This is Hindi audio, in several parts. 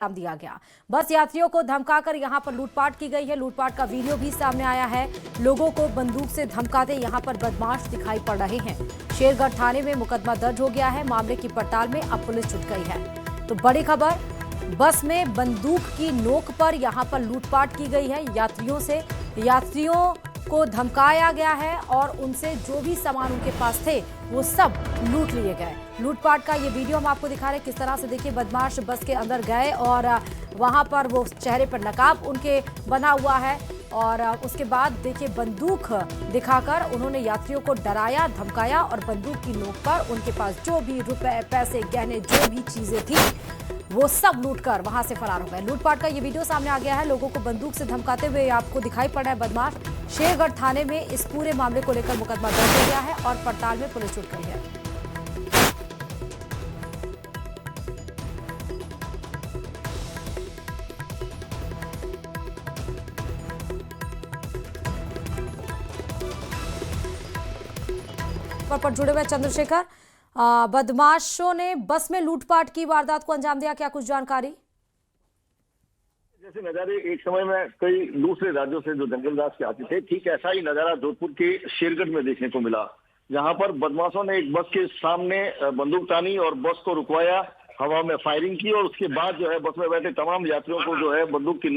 नाम दिया गया। बस यात्रियों को धमकाकर यहां पर लूटपाट की गई है। लूटपाट का वीडियो भी सामने आया है। लोगों को बंदूक से धमकाते यहां पर बदमाश दिखाई पड़ रहे हैं। शेरगढ़ थाने में मुकदमा दर्ज हो गया है। मामले की पड़ताल में अब पुलिस जुट गई है। तो बड़ी खबर, बस में बंदूक की नोक पर यहां पर लूटपाट की गई है। यात्रियों को धमकाया गया है और उनसे जो भी सामान उनके पास थे वो सब लूट लिए गए। लूटपाट का ये वीडियो हम आपको दिखा रहे हैं। किस तरह से देखिए बदमाश बस के अंदर गए और वहां पर वो चेहरे पर नकाब उनके बना हुआ है और उसके बाद देखिए बंदूक दिखाकर उन्होंने यात्रियों को डराया, धमकाया और बंदूक की नोक पर उनके पास जो भी रुपए, पैसे, गहने, जो भी चीजें थी वो सब लूटकर वहां से फरार हो गए। लूटपाट का ये वीडियो सामने आ गया है। लोगों को बंदूक से धमकाते हुए आपको दिखाई पड़ रहा है बदमाश। शेरगढ़ थाने में इस पूरे मामले को लेकर मुकदमा दर्ज हो गया है और पड़ताल में पुलिस जुट गई है। पर जुड़े हुए चंद्रशेखर, बदमाशों ने बस में लूटपाट की वारदात को अंजाम दिया, क्या कुछ जानकारी? जैसे नजारे एक समय में कई दूसरे राज्यों से जो जंगलराज के आते थे, ठीक ऐसा ही नजारा जोधपुर के शेरगढ़ में देखने को मिला, जहां पर बदमाशों ने एक बस के सामने बंदूक तानी और बस को रुकवाया, हवा में फायरिंग की और उसके बाद जो है बस में बैठे तमाम यात्रियों को जो है बंदूक की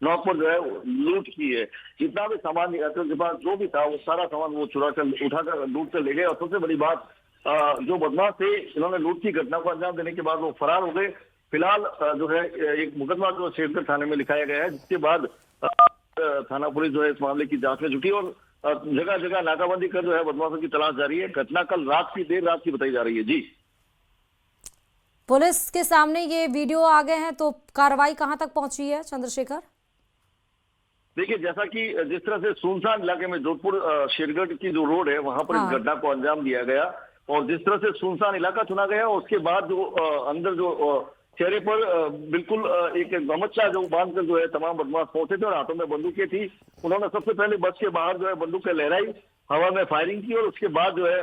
नोक पर जो है लूट की है। जितना भी सामान यात्रियों के पास जो भी था वो सारा सामान वो चुरा कर उठाकर लूट कर ले गए। और सबसे बड़ी बात, जो बदमाश थे इन्होंने लूट की घटना को अंजाम देने के बाद वो फरार हो गए। फिलहाल जो है एक मुकदमा जो शेरगढ़ थाने में लिखाया गया है, जिसके बाद थाना पुलिस जो है इस मामले की जांच में जुटी और जगह जगह नाकाबंदी कर जो है बदमाशों की तलाश जारी है। घटना कल देर रात की बताई जा रही है। जी, पुलिस के सामने ये वीडियो आ गए हैं तो कार्रवाई कहां तक पहुंची है चंद्रशेखर? देखिए, जैसा कि जिस तरह से सुनसान इलाके में जोधपुर शेरगढ़ की जो रोड है वहां पर इस घटना को अंजाम दिया गया और जिस तरह से सुनसान इलाका चुना गया उसके बाद जो अंदर जो चेहरे पर बिल्कुल एक गमछा जो बांधकर जो है तमाम बदमाश पहुंचे थे और हाथों में बंदूकें थी। उन्होंने सबसे पहले बस के बाहर जो है बंदूकें लहराई, हवा में फायरिंग की और उसके बाद जो है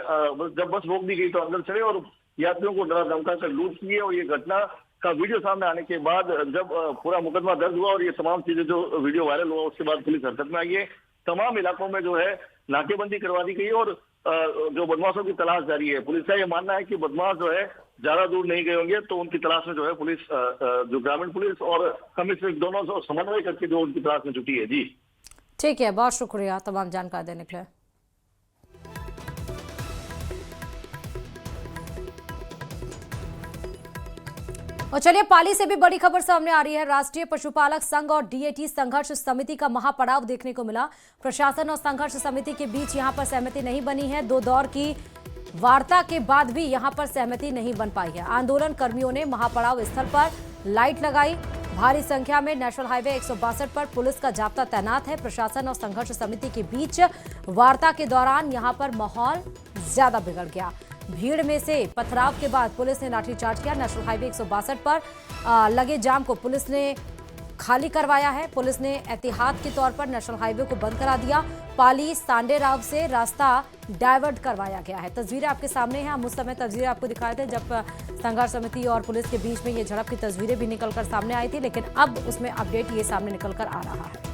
जब बस रोक दी गई तो अंदर चढ़े और यात्रियों को डरा धमका कर लूट किए। और ये घटना का वीडियो सामने आने के बाद जब पूरा मुकदमा दर्ज हुआ और ये तमाम चीजें जो वीडियो वायरल हुआ उसके बाद पुलिस हरकत में आई है। तमाम इलाकों में जो है नाकेबंदी करवा दी गई और जो बदमाशों की तलाश जारी है। पुलिस का ये मानना है कि बदमाश जो है ज्यादा दूर नहीं गए होंगे, तो उनकी तलाश में जो है पुलिस जो ग्रामीण पुलिस और कमिश्नर दोनों से समन्वय करके जो उनकी तलाश में जुटी है। जी ठीक है, बहुत शुक्रिया तमाम जानकारी देने के लिए। और चलिए पाली से भी बड़ी खबर सामने आ रही है। राष्ट्रीय पशुपालक संघ और डीएटी संघर्ष समिति का महापड़ाव देखने को मिला। प्रशासन और संघर्ष समिति के बीच यहां पर सहमति नहीं बनी है। 2 दौर की वार्ता के बाद भी यहां पर सहमति नहीं बन पाई है। आंदोलन कर्मियों ने महापड़ाव स्थल पर लाइट लगाई। भारी संख्या में नेशनल हाईवे 162 पर पुलिस का जाब्ता तैनात है। प्रशासन और संघर्ष समिति के बीच वार्ता के दौरान यहां पर माहौल ज्यादा बिगड़ गया। भीड़ में से पथराव के बाद पुलिस ने लाठीचार्ज किया। नेशनल हाईवे 162 पर लगे जाम को पुलिस ने खाली करवाया है। पुलिस ने एहतियात के तौर पर नेशनल हाईवे को बंद करा दिया। पाली सांडेराव से रास्ता डाइवर्ट करवाया गया है। तस्वीरें आपके सामने हैं। हम उस समय तस्वीरें आपको दिखाए थे जब संघर्ष समिति और पुलिस के बीच में ये झड़प की तस्वीरें भी निकलकर सामने आई थी, लेकिन अब उसमें अपडेट ये सामने निकलकर आ रहा है।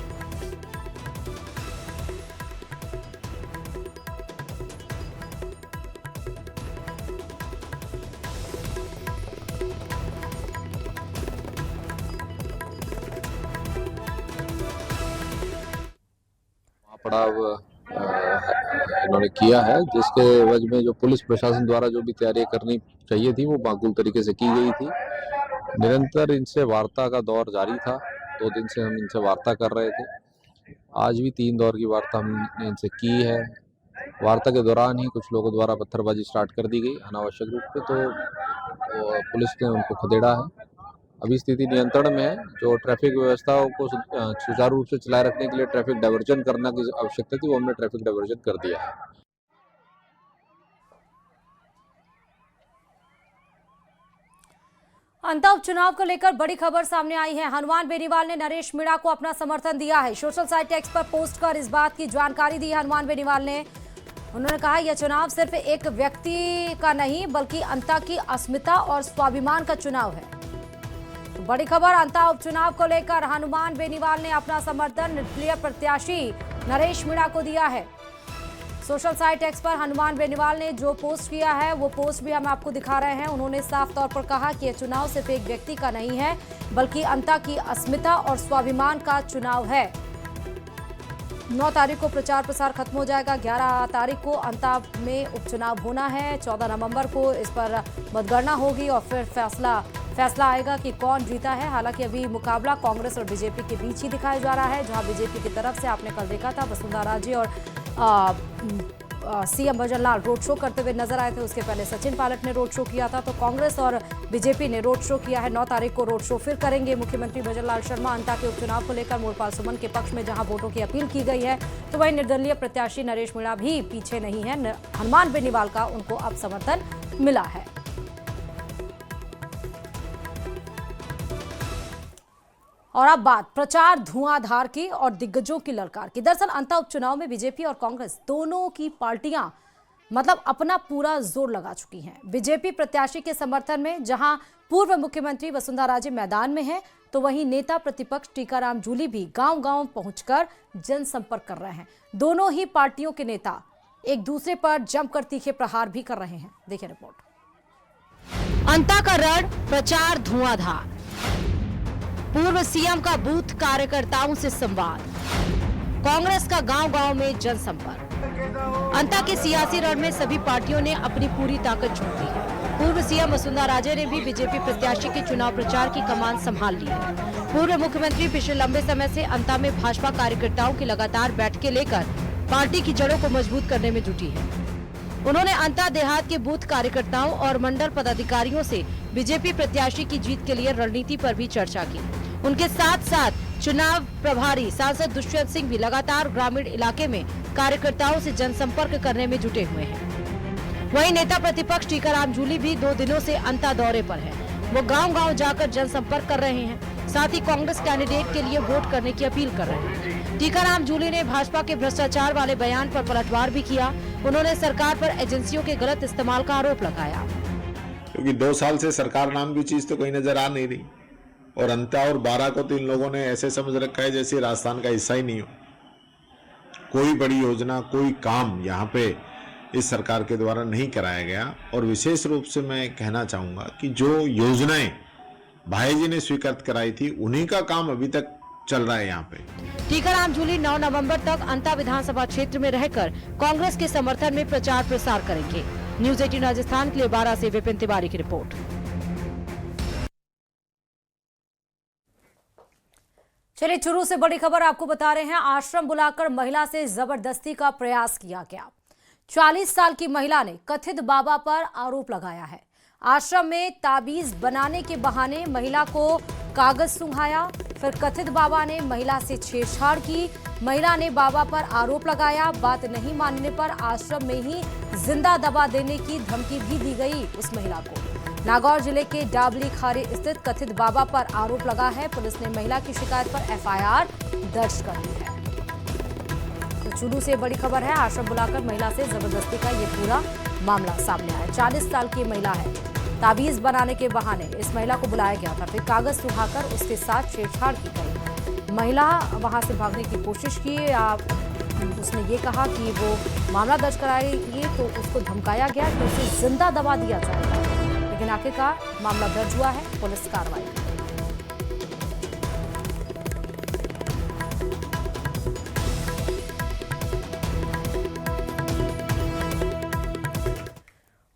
पड़ाव इन्होंने किया है, जिसके वजह में जो पुलिस प्रशासन द्वारा जो भी तैयारी करनी चाहिए थी वो माकूल तरीके से की गई थी। निरंतर इनसे वार्ता का दौर जारी था। 2 दिन से हम इनसे वार्ता कर रहे थे। आज भी 3 दौर की वार्ता हमने इनसे की है। वार्ता के दौरान ही कुछ लोगों द्वारा पत्थरबाजी स्टार्ट कर दी गई अनावश्यक रूप पे, तो पुलिस ने उनको खदेड़ा है। अभी स्थिति नियंत्रण में है। जो ट्रैफिक व्यवस्थाओं को सुचारू रूप से चलाए रखने के लिए ट्रैफिक डायवर्जन करना की आवश्यकता थी, वो हमने ट्रैफिक डायवर्जन कर दिया है। अंता उपचुनाव को लेकर बड़ी खबर सामने आई है। हनुमान बेनीवाल ने नरेश मीणा को अपना समर्थन दिया है। सोशल साइट एक्स पर पोस्ट कर इस बात की जानकारी दी है हनुमान बेनीवाल ने। उन्होंने कहा यह चुनाव सिर्फ एक व्यक्ति का नहीं बल्कि अंता की अस्मिता और स्वाभिमान का चुनाव है। बड़ी खबर, अंता उपचुनाव को लेकर हनुमान बेनीवाल ने अपना समर्थन निर्दलीय प्रत्याशी नरेश मीणा को दिया है। सोशल साइट एक्स पर हनुमान बेनीवाल ने जो पोस्ट किया है वो पोस्ट भी हम आपको दिखा रहे हैं। उन्होंने साफ तौर पर कहा कि यह चुनाव सिर्फ एक व्यक्ति का नहीं है बल्कि अंता की अस्मिता और स्वाभिमान का चुनाव है। 9 तारीख को प्रचार प्रसार खत्म हो जाएगा। 11 तारीख को अंता में उपचुनाव होना है। 14 नवंबर को इस पर मतगणना होगी और फिर फैसला आएगा कि कौन जीता है। हालांकि अभी मुकाबला कांग्रेस और बीजेपी के बीच ही दिखाया जा रहा है, जहां बीजेपी की तरफ से आपने कल देखा था वसुंधरा राजे और सीएम भजनलाल रोड शो करते हुए नजर आए थे। उसके पहले सचिन पायलट ने रोड शो किया था। तो कांग्रेस और बीजेपी ने रोड शो किया है। 9 तारीख को रोड शो फिर करेंगे। मुख्यमंत्री भजनलाल शर्मा अंता के उपचुनाव को लेकर मोरपाल सुमन के पक्ष में जहां वोटों की अपील की गई है, तो वहीं निर्दलीय प्रत्याशी नरेश मीणा भी पीछे नहीं है। हनुमान बेनीवाल का उनको अब समर्थन मिला है। और अब बात प्रचार धुआंधार की और दिग्गजों की ललकार की। दरअसल अंता उपचुनाव में बीजेपी और कांग्रेस दोनों की पार्टियां अपना पूरा जोर लगा चुकी हैं। बीजेपी प्रत्याशी के समर्थन में जहां पूर्व मुख्यमंत्री वसुंधरा राजे मैदान में हैं, तो वहीं नेता प्रतिपक्ष टीकाराम जूली भी गांव-गांव पहुंचकर जनसंपर्क कर रहे हैं। दोनों ही पार्टियों के नेता एक दूसरे पर जमकर तीखे प्रहार भी कर रहे हैं। देखिए रिपोर्ट। अंता का रण प्रचार धुआंधार, पूर्व सीएम का बूथ कार्यकर्ताओं से संवाद, कांग्रेस का गांव-गांव में जनसंपर्क। अंता के सियासी रण में सभी पार्टियों ने अपनी पूरी ताकत झोंक दी है। पूर्व सीएम वसुंधरा राजे ने भी बीजेपी प्रत्याशी के चुनाव प्रचार की कमान संभाल ली है। पूर्व मुख्यमंत्री पिछले लंबे समय से अंता में भाजपा कार्यकर्ताओं की लगातार बैठकें लेकर पार्टी की जड़ों को मजबूत करने में जुटी है। उन्होंने अंता देहात के बूथ कार्यकर्ताओं और मंडल पदाधिकारियों से बीजेपी प्रत्याशी की जीत के लिए रणनीति पर भी चर्चा की। उनके साथ साथ चुनाव प्रभारी सांसद दुष्यंत सिंह भी लगातार ग्रामीण इलाके में कार्यकर्ताओं से जनसंपर्क करने में जुटे हुए हैं। वहीं नेता प्रतिपक्ष टीकाराम जूली भी 2 दिनों से अंता दौरे पर हैं। वो गांव-गांव जाकर जनसंपर्क कर रहे हैं, साथ ही कांग्रेस कैंडिडेट के लिए वोट करने की अपील कर रहे हैं। टीकाराम जूली ने भाजपा के भ्रष्टाचार वाले बयान पर पलटवार भी किया। उन्होंने सरकार पर एजेंसियों के गलत इस्तेमाल का आरोप लगाया। क्योंकि 2 साल से सरकार नाम की चीज तो कहीं नजर आ नहीं रही, और अंता और 12 को तो इन लोगों ने ऐसे समझ रखा है जैसे राजस्थान का हिस्सा ही नहीं हो। कोई बड़ी योजना, कोई काम यहाँ पे इस सरकार के द्वारा नहीं कराया गया। और विशेष रूप से मैं कहना चाहूंगा कि जो योजनाएं भाई जी ने स्वीकृत कराई थी, उन्हीं का काम अभी तक चल रहा है यहाँ पे। टीकाराम जूली 9 नवंबर तक अंता विधानसभा क्षेत्र में रहकर कांग्रेस के समर्थन में प्रचार प्रसार करेंगे। न्यूज 18 राजस्थान के लिए 12 से विपिन तिवारी की रिपोर्ट। चलिए चुरू से बड़ी खबर आपको बता रहे हैं। आश्रम बुलाकर महिला से जबरदस्ती का प्रयास किया गया। 40 साल की महिला ने कथित बाबा पर आरोप लगाया है। आश्रम में ताबीज बनाने के बहाने महिला को कागज सुंघाया, फिर कथित बाबा ने महिला से छेड़छाड़ की। महिला ने बाबा पर आरोप लगाया। बात नहीं मानने पर आश्रम में ही जिंदा दबा देने की धमकी भी दी गई उस महिला को। नागौर जिले के डाबली खारी स्थित कथित बाबा पर आरोप लगा है। पुलिस ने महिला की शिकायत पर एफआईआर दर्ज कर ली है। तो चुरू से बड़ी खबर है। आश्रम बुलाकर महिला से जबरदस्ती का ये पूरा मामला सामने आया। 40 साल की महिला है। ताबीज बनाने के बहाने इस महिला को बुलाया गया था, फिर कागज सुखाकर उसके साथ छेड़छाड़ की गई। महिला वहां से भागने की कोशिश की। उसने ये कहा कि वो मामला दर्ज कराएगी, तो उसको धमकाया गया कि उसे जिंदा दबा दिया जाएगा। लेकिन आखिरकार मामला दर्ज हुआ है, पुलिस कार्रवाई कर रही है।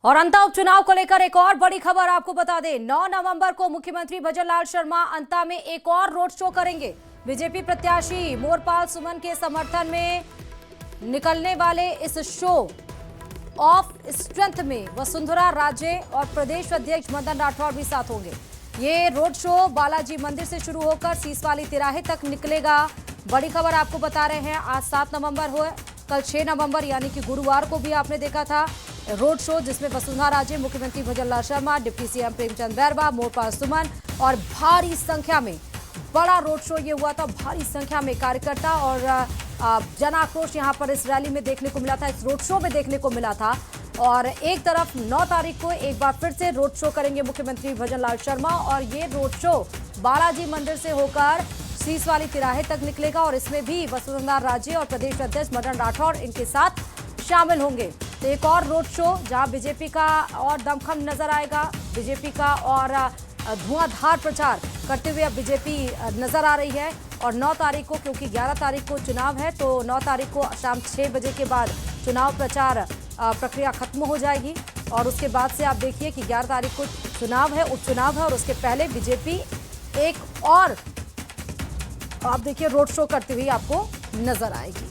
और अंता उपचुनाव को लेकर एक और बड़ी खबर आपको बता दें। 9 नवंबर को मुख्यमंत्री भजनलाल शर्मा अंता में एक और रोड शो करेंगे। बीजेपी प्रत्याशी मोरपाल सुमन के समर्थन में निकलने वाले इस शो ऑफ स्ट्रेंथ में वसुंधरा राजे और प्रदेश अध्यक्ष मदन राठौर भी साथ होंगे। ये रोड शो बालाजी मंदिर से शुरू होकर सीसवाली तिराहे तक निकलेगा। बड़ी खबर आपको बता रहे हैं। आज 7 नवंबर हुए, कल 6 नवंबर यानी कि गुरुवार को भी आपने देखा था रोड शो, जिसमें वसुंधरा राजे, मुख्यमंत्री भजनलाल शर्मा, डिप्टी सीएम प्रेमचंद बैरवा, मोरपाल सुमन और भारी संख्या में बड़ा रोड शो ये हुआ था। भारी संख्या में कार्यकर्ता और जन आक्रोश यहाँ पर इस रैली में देखने को मिला था, इस रोड शो में देखने को मिला था। और एक तरफ 9 तारीख को एक बार फिर से रोड शो करेंगे मुख्यमंत्री भजनलाल शर्मा, और ये रोड शो बालाजी मंदिर से होकर सीस वाली तिराहे तक निकलेगा और इसमें भी वसुंधरा राजे और प्रदेश अध्यक्ष मदन राठौर इनके साथ शामिल होंगे। तो एक और रोड शो जहां बीजेपी का और दमखम नजर आएगा, बीजेपी का और धुआंधार प्रचार करते हुए अब बीजेपी नजर आ रही है। और 9 तारीख को, क्योंकि 11 तारीख को चुनाव है, तो 9 तारीख को शाम 6 बजे के बाद चुनाव प्रचार प्रक्रिया खत्म हो जाएगी और उसके बाद से आप देखिए कि 11 तारीख को चुनाव है, उपचुनाव है और उसके पहले बीजेपी एक और आप देखिए रोड शो करती हुई आपको नजर आएगी।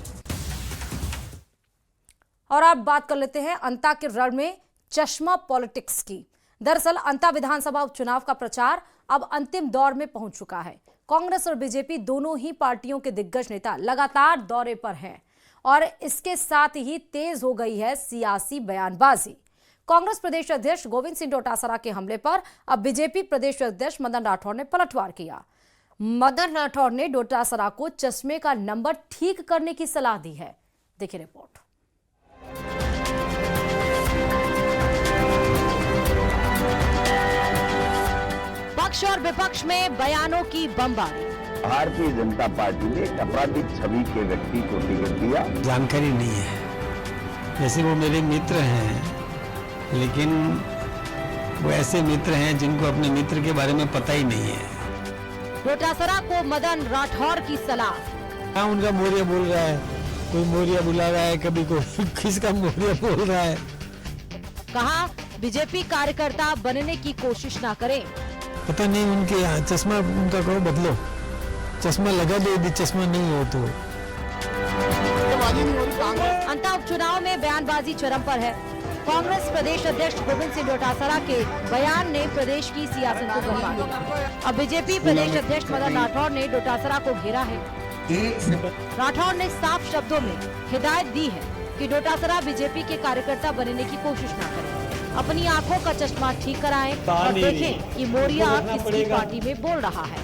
और आप बात कर लेते हैं अंता के रण में चश्मा पॉलिटिक्स की। दरअसल अंता विधानसभा उपचुनाव का प्रचार अब अंतिम दौर में पहुंच चुका है। कांग्रेस और बीजेपी दोनों ही पार्टियों के दिग्गज नेता लगातार दौरे पर हैं और इसके साथ ही तेज हो गई है सियासी बयानबाजी। कांग्रेस प्रदेश अध्यक्ष गोविंद सिंह डोटासरा के हमले पर अब बीजेपी प्रदेश अध्यक्ष मदन राठौर ने पलटवार किया। मदन राठौर ने डोटासरा को चश्मे का नंबर ठीक करने की सलाह दी है। देखिए रिपोर्ट। पक्ष और विपक्ष में बयानों की बमबारी। भारतीय जनता पार्टी ने एक आपराधिक छवि के व्यक्ति को टिकट दिया। जानकारी नहीं है। जैसे वो मेरे मित्र हैं, लेकिन वो ऐसे मित्र हैं जिनको अपने मित्र के बारे में पता ही नहीं है। डोटासरा को मदन राठौर की सलाह। हाँ, उनका मोरिया बोल रहा है, कोई मोरिया बुला रहा है, कभी कोई किसका मोरिया बोल रहा है। कहा बीजेपी कार्यकर्ता बनने की कोशिश ना करें। पता नहीं उनके चश्मा उनका कहो बदलो, चश्मा लगा दो यदि चश्मा नहीं हो तो। अंता उपचुनाव में बयानबाजी चरम पर है। कांग्रेस प्रदेश अध्यक्ष गोविंद सिंह डोटासरा के बयान ने प्रदेश की सियासत को गरमा दिया। अब बीजेपी प्रदेश अध्यक्ष मदन राठौर ने डोटासरा को घेरा है। राठौर ने साफ शब्दों में हिदायत दी है कि डोटासरा बीजेपी के कार्यकर्ता बनने की कोशिश न करें, अपनी आंखों का चश्मा ठीक कराएं और देखें कि मोरिया किसकी पार्टी में बोल रहा है।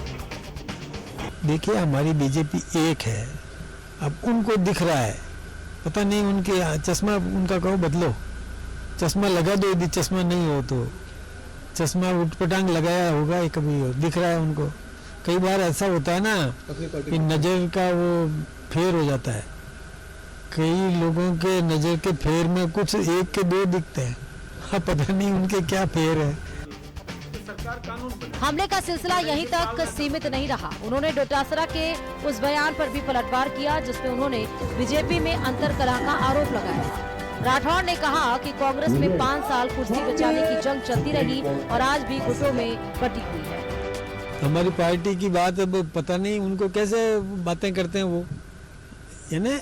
देखिए, हमारी बीजेपी एक है, अब उनको दिख रहा है, पता नहीं उनके चश्मा उनका कहो बदलो, चश्मा लगा दो यदि चश्मा नहीं हो तो। चश्मा उठपटांग लगाया होगा, कभी दिख रहा है उनको। कई बार ऐसा होता है ना कि नजर का वो फेर हो जाता है। कई लोगों के नजर के फेर में कुछ एक के दो दिखते हैं, हाँ, पता नहीं उनके क्या फेर है। हमले का सिलसिला यहीं तक सीमित नहीं रहा। उन्होंने डोटासरा के उस बयान पर भी पलटवार किया जिसमें उन्होंने बीजेपी में अंतरकलह का आरोप लगाया। राठौर ने कहा कि कांग्रेस में 5 साल कुर्सी बचाने की जंग चलती रही और आज भी गुटों में बटी हुई है। हमारी पार्टी की बात अब पता नहीं उनको कैसे बातें करते हैं वो, यानी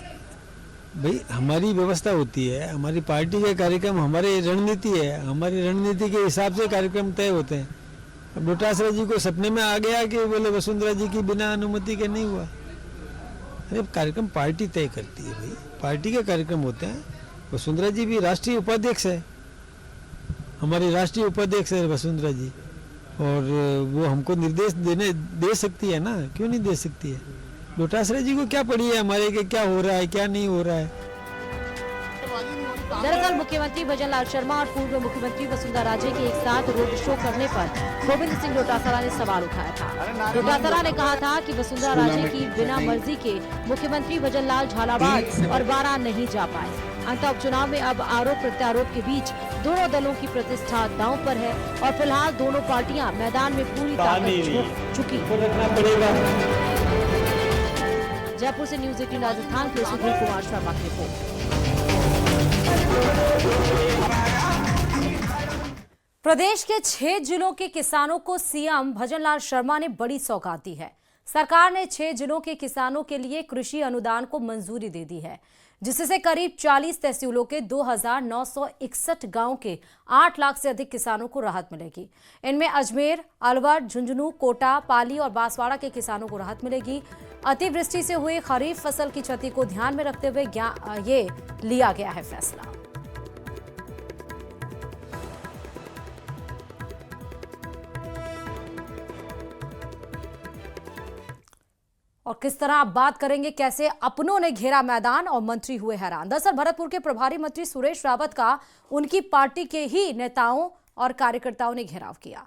भाई हमारी व्यवस्था होती है, हमारी पार्टी के कार्यक्रम हमारी रणनीति है, हमारी रणनीति के हिसाब से कार्यक्रम तय होते हैं। अब डोटासरा जी को सपने में आ गया कि बोले वसुंधरा जी की बिना अनुमति के नहीं हुआ। अरे कार्यक्रम पार्टी तय करती है भाई, पार्टी के कार्यक्रम होते हैं। वसुंधरा जी भी राष्ट्रीय उपाध्यक्ष है, हमारी राष्ट्रीय उपाध्यक्ष है वसुंधरा जी, और वो हमको निर्देश दे सकती है ना, क्यों नहीं दे सकती है। डोटासरा जी को क्या पड़ी है हमारे के क्या हो रहा है क्या नहीं हो रहा है। दरअसल मुख्यमंत्री भजनलाल शर्मा और पूर्व मुख्यमंत्री वसुंधरा राजे के एक साथ रोड शो करने पर गोविंद सिंह डोटासरा ने सवाल उठाया था। डोटासरा ने कहा था कि वसुंधरा राजे की बिना मर्जी के मुख्यमंत्री भजनलाल झालावाड़ और बारां नहीं जा पाए। अंत उपचुनाव में अब आरोप प्रत्यारोप के बीच दोनों दलों की प्रतिष्ठा दांव पर है और फिलहाल दोनों पार्टियां मैदान में पूरी ताकत झोंक चुकी। जयपुर से न्यूज 18 राजस्थान के सुधीर कुमार शर्मा की रिपोर्ट। प्रदेश के 6 जिलों के किसानों को सीएम भजनलाल शर्मा ने बड़ी सौगात दी है। सरकार ने 6 जिलों के किसानों के लिए कृषि अनुदान को मंजूरी दे दी है, जिससे करीब 40 तहसीलों के 2961 गांव के 8 लाख से अधिक किसानों को राहत मिलेगी। इनमें अजमेर, अलवर, झुंझुनू, कोटा, पाली और बांसवाड़ा के किसानों को राहत मिलेगी। अतिवृष्टि से हुई खरीफ फसल की क्षति को ध्यान में रखते हुए ये लिया गया है फैसला। और किस तरह आप बात करेंगे कैसे अपनों ने घेरा मैदान और मंत्री हुए हैरान। दरअसल भरतपुर के प्रभारी मंत्री सुरेश रावत का उनकी पार्टी के ही नेताओं और कार्यकर्ताओं ने घेराव किया।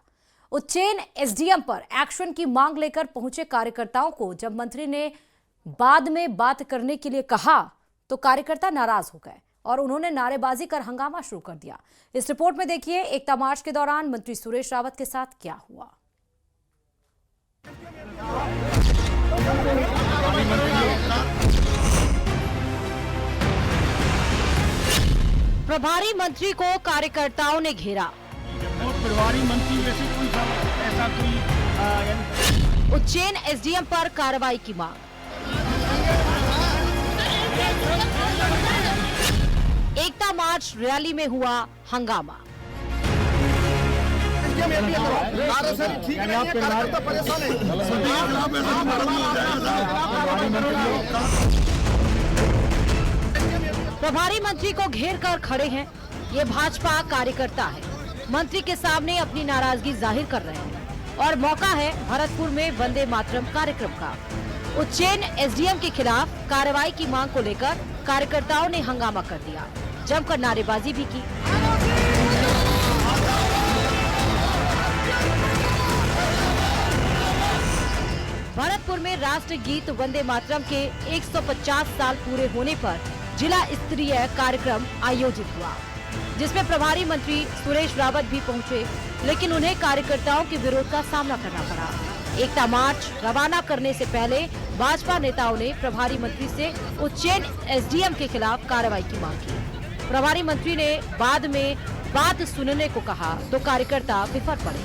उज्जैन एसडीएम पर एक्शन की मांग लेकर पहुंचे कार्यकर्ताओं को जब मंत्री ने बाद में बात करने के लिए कहा तो कार्यकर्ता नाराज हो गए और उन्होंने नारेबाजी कर हंगामा शुरू कर दिया। इस रिपोर्ट में देखिए एकता मार्च के दौरान मंत्री सुरेश रावत के साथ क्या हुआ। प्रभारी मंत्री को कार्यकर्ताओं ने घेरा। प्रभारी मंत्री वैसे कोई ऐसा कोई उज्जैन एसडीएम पर कार्रवाई की मांग। एकता मार्च रैली में हुआ हंगामा। प्रभारी मंत्री को घेर कर खड़े हैं ये भाजपा कार्यकर्ता है। मंत्री के सामने अपनी नाराजगी जाहिर कर रहे हैं और मौका है भरतपुर में वंदे मातरम कार्यक्रम का। उज्जैन एसडीएम के खिलाफ कार्रवाई की मांग को लेकर कार्यकर्ताओं ने हंगामा कर दिया, जमकर नारेबाजी भी की। भरतपुर में राष्ट्र गीत वंदे मातरम के 150 साल पूरे होने पर जिला स्तरीय कार्यक्रम आयोजित हुआ, जिसमें प्रभारी मंत्री सुरेश रावत भी पहुंचे, लेकिन उन्हें कार्यकर्ताओं के विरोध का सामना करना पड़ा। एकता मार्च रवाना करने से पहले भाजपा नेताओं ने प्रभारी मंत्री से उज्जैन एसडीएम के खिलाफ कार्रवाई की मांग की। प्रभारी मंत्री ने बाद में बात सुनने को कहा तो कार्यकर्ता बिफर पड़े।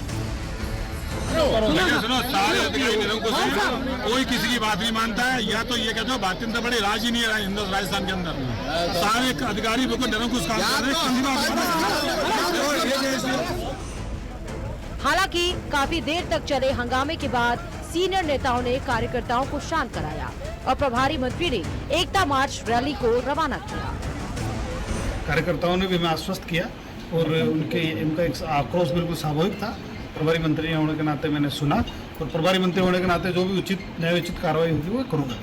सुनो, सारे अधिकारी निरंकुश हैं, कोई किसी की बात नहीं मानता है। या तो ये कहते हो भारतीय जनता पार्टी राज ही नहीं है राजस्थान के अंदर, सारे अधिकारी बिल्कुल निरंकुश काम कर रहे हैं। हालांकि काफी देर तक चले हंगामे के बाद सीनियर नेताओं ने कार्यकर्ताओं को शांत कराया और प्रभारी मंत्री ने एकता मार्च रैली को रवाना किया। कार्यकर्ताओं ने भी हमें आश्वस्त किया और उनका एक आक्रोश बिल्कुल स्वाभाविक था। प्रभारी मंत्री होने के नाते मैंने सुना और प्रभारी मंत्री होने के नाते जो भी न्यायोचित कार्रवाई होगी वो करूंगा।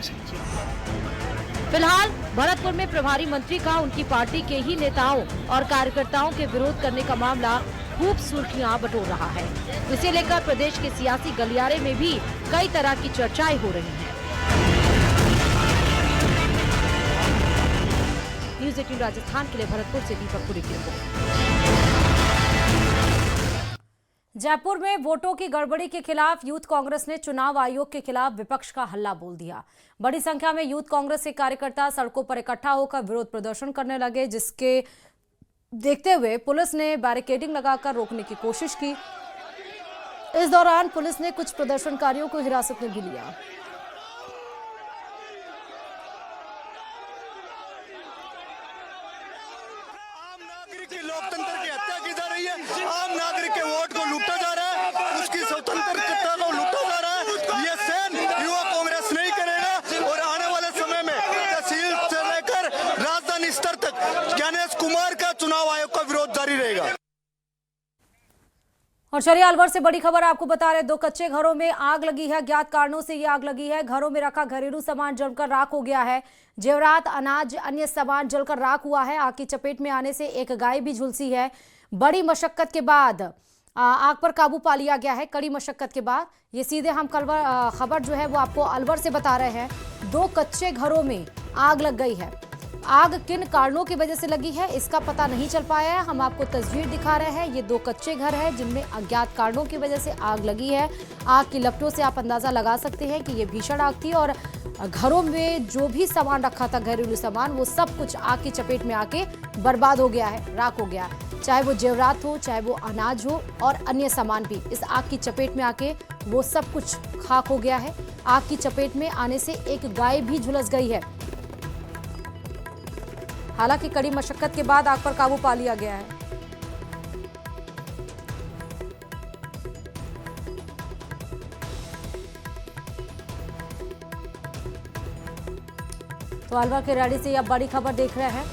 फिलहाल भरतपुर में प्रभारी मंत्री का उनकी पार्टी के ही नेताओं और कार्यकर्ताओं के विरोध करने का मामला खूब सुर्खियां बटोर रहा है। इसे लेकर प्रदेश के सियासी गलियारे में भी कई तरह की चर्चाएं हो रही हैं। न्यूज़ 18 राजस्थान के लिए भरतपुर से दीपक पुरी की रिपोर्ट। जयपुर में वोटों की गड़बड़ी के खिलाफ यूथ कांग्रेस ने चुनाव आयोग के खिलाफ विपक्ष का हल्ला बोल दिया। बड़ी संख्या में यूथ कांग्रेस के कार्यकर्ता सड़कों पर इकट्ठा होकर विरोध प्रदर्शन करने लगे, जिसके देखते हुए पुलिस ने बैरिकेडिंग लगाकर रोकने की कोशिश की। इस दौरान पुलिस ने कुछ प्रदर्शनकारियों को हिरासत में भी लिया। लोकतंत्र की हत्या की जा रही है, आम नागरिक के वोट को लूटा जा रहा है, उसकी स्वतंत्रता को लूटा जा रहा है। ये सहन युवा कांग्रेस नहीं करेगा और आने वाले समय में तहसील से लेकर राजधानी स्तर तक ज्ञानेश कुमार का चुनाव आयोग का विरोध जारी रहेगा। और चलिए अलवर से बड़ी खबर आपको बता रहे, 2 कच्चे घरों में आग लगी है। ज्ञात कारणों से ये आग लगी है। घरों में रखा घरेलू सामान जलकर राख हो गया है। जेवरात, अनाज, अन्य सामान जलकर राख हुआ है। आग की चपेट में आने से एक गाय भी झुलसी है। बड़ी मशक्कत के बाद आग पर काबू पा लिया गया है। कड़ी मशक्कत के बाद ये सीधे हम खबर जो है वो आपको अलवर से बता रहे हैं। 2 कच्चे घरों में आग लग गई है। आग किन कारणों की वजह से लगी है इसका पता नहीं चल पाया है। हम आपको तस्वीर दिखा रहे हैं। ये 2 कच्चे घर हैं जिनमें अज्ञात कारणों की वजह से आग लगी है। आग की लपटों से आप अंदाजा लगा सकते हैं कि ये भीषण आग थी और घरों में जो भी सामान रखा था, घरेलू सामान, वो सब कुछ आग की चपेट में आके बर्बाद हो गया है, राख हो गया है। चाहे वो जेवरात हो, चाहे वो अनाज हो और अन्य सामान भी इस आग की चपेट में आके वो सब कुछ खाक हो गया है। आग की चपेट में आने से एक गाय भी झुलस गई है। हालांकि कड़ी मशक्कत के बाद आग पर काबू पा लिया गया है। तो अलवर के रैली से अब बड़ी खबर देख रहे हैं।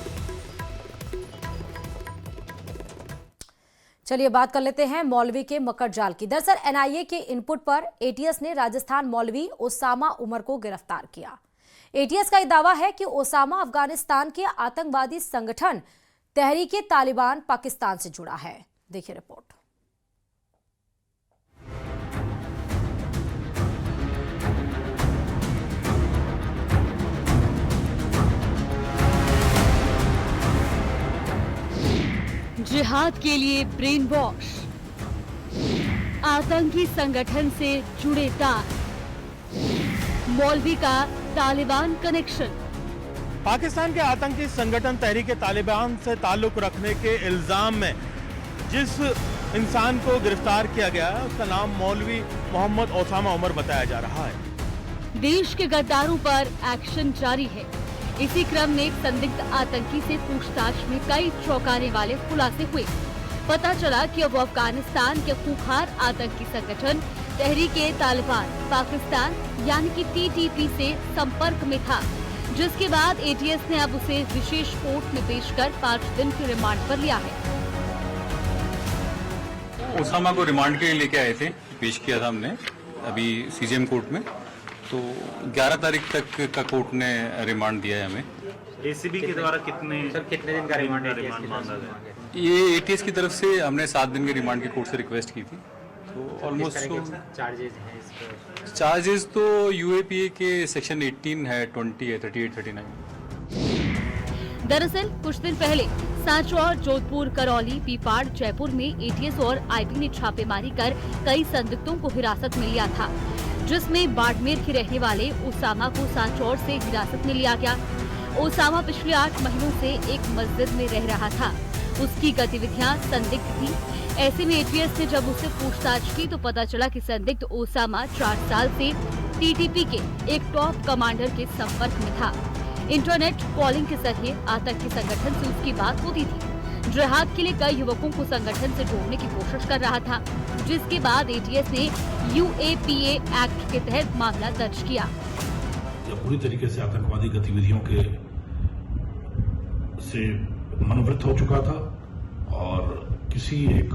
चलिए बात कर लेते हैं मौलवी के मकर जाल की। दरअसल एनआईए के इनपुट पर एटीएस ने राजस्थान मौलवी ओसामा उमर को गिरफ्तार किया। एटीएस का दावा है कि ओसामा अफगानिस्तान के आतंकवादी संगठन तहरीके तालिबान पाकिस्तान से जुड़ा है। देखिए रिपोर्ट। जिहाद के लिए ब्रेन वॉश, आतंकी संगठन से जुड़े तार, मौलवी का तालिबान कनेक्शन। पाकिस्तान के आतंकी संगठन तहरीक तालिबान से ताल्लुक रखने के इल्जाम में जिस इंसान को गिरफ्तार किया गया है उसका नाम मौलवी मोहम्मद ओसामा उमर बताया जा रहा है। देश के गद्दारों पर एक्शन जारी है। इसी क्रम में संदिग्ध आतंकी से पूछताछ में कई चौंकाने वाले खुलासे हुए। पता चला कि वो अफगानिस्तान के खूंखार आतंकी संगठन तहरीक तालिबान पाकिस्तान यानी कि TTP से संपर्क में था, जिसके बाद ATS ने अब उसे विशेष कोर्ट में पेश कर 5 दिन के रिमांड पर लिया है। ओसामा को रिमांड के लिए लेके आए थे, पेश किया था हमने अभी CJM कोर्ट में, तो 11 तारीख तक का कोर्ट ने रिमांड दिया है हमें। ACB के द्वारा कितने दिन का रिमांड मांगा गया? ये ATS की तरफ से हमने 7 दिन के रिमांड की कोर्ट से रिक्वेस्ट की थी। तो ऑलमोस्ट चार्जेस तो UAPA के सेक्शन 18 है, 20 है, 38, 39। दरअसल कुछ दिन पहले सांचौर, जोधपुर, करौली, पीपाड़, जयपुर में ATS और IB ने छापेमारी कर कई संदिग्धों को हिरासत में लिया था, जिसमें बाड़मेर के रहने वाले ओसामा को सांचौर से हिरासत में लिया गया। ओसामा पिछले 8 महीनों से एक मस्जिद में रह रहा था। उसकी गतिविधियां संदिग्ध थी। ऐसे में ATS ने जब उससे पूछताछ की तो पता चला कि संदिग्ध ओसामा 4 साल से TTP के एक टॉप कमांडर के संपर्क में था। इंटरनेट कॉलिंग के जरिए आतंकी संगठन से उसकी बात होती थी। जिहाद के लिए कई युवकों को संगठन से जोड़ने की कोशिश कर रहा था, जिसके बाद ATS ने UAPA एक्ट के तहत मामला दर्ज किया। जब पूरी तरीके से आतंकवादी गतिविधियों के से मनोवृत्त हो चुका था और किसी एक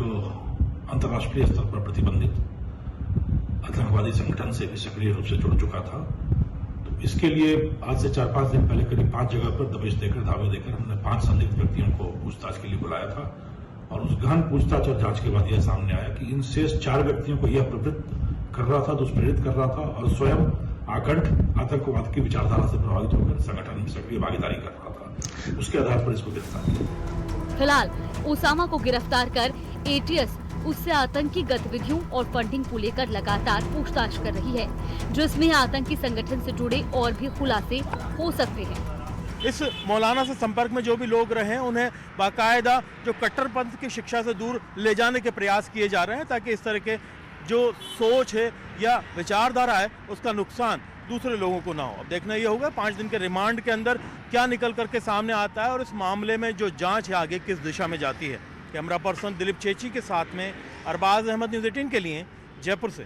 अंतर्राष्ट्रीय स्तर पर प्रतिबंधित आतंकवादी संगठन से भी सक्रिय रूप से जुड़ चुका था, तो इसके लिए आज से 4-5 दिन पहले करीब 5 जगह पर दबिश देकर, धावे देकर हमने 5 संदिग्ध व्यक्तियों को पूछताछ के लिए बुलाया था। और उस गहन पूछताछ और जांच के बाद यह सामने आया कि इन शेष 4 व्यक्तियों को यह प्रवृत्त कर रहा था, दुष्प्रेरित कर रहा था और स्वयं आकंठ आतंकवाद की विचारधारा से प्रभावित होकर संगठन में सक्रिय भागीदारी कर रहा था। उसके आधार पर इसको गिरफ्तार किया। फिलहाल ओसामा को गिरफ्तार कर ATS उससे आतंकी गतिविधियों और फंडिंग को लेकर लगातार पूछताछ कर रही है, जिसमें आतंकी संगठन से जुड़े और भी खुलासे हो सकते हैं। इस मौलाना से संपर्क में जो भी लोग रहे हैं उन्हें बाकायदा जो कट्टरपंथ की शिक्षा से दूर ले जाने के प्रयास किए जा रहे हैं, ताकि इस तरह के जो सोच है या विचारधारा है उसका नुकसान दूसरे लोगों को ना हो। अब देखना ये होगा 5 दिन के रिमांड के अंदर क्या निकल करके सामने आता है और इस मामले में जो जांच है आगे किस दिशा में जाती है। कैमरा पर्सन दिलीप चेची के साथ में अरबाज अहमद, न्यूज़ 18 के लिए जयपुर से।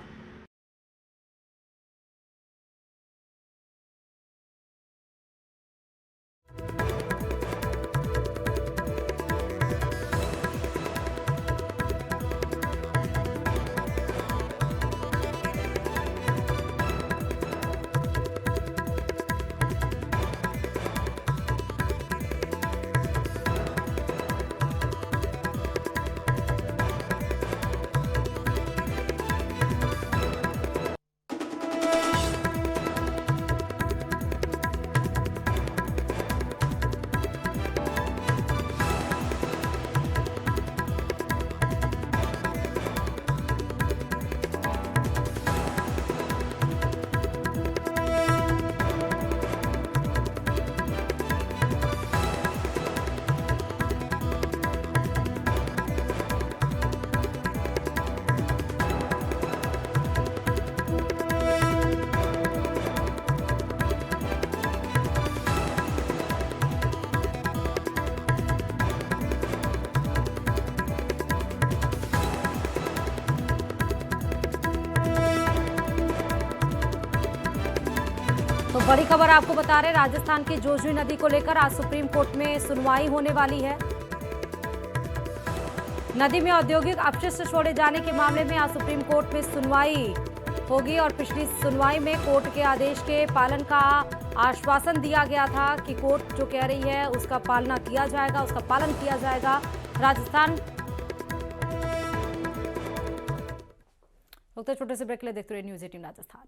तो बड़ी खबर आपको बता रहे, राजस्थान की जोजवी नदी को लेकर आज सुप्रीम कोर्ट में सुनवाई होने वाली है। नदी में औद्योगिक अपशिष्ट छोड़े जाने के मामले में आज सुप्रीम कोर्ट में सुनवाई होगी और पिछली सुनवाई में कोर्ट के आदेश के पालन का आश्वासन दिया गया था कि कोर्ट जो कह रही है उसका पालना किया जाएगा, उसका पालन किया जाएगा। राजस्थान छोटे से ब्रेक ले देखते रहे न्यूज़ 18 राजस्थान।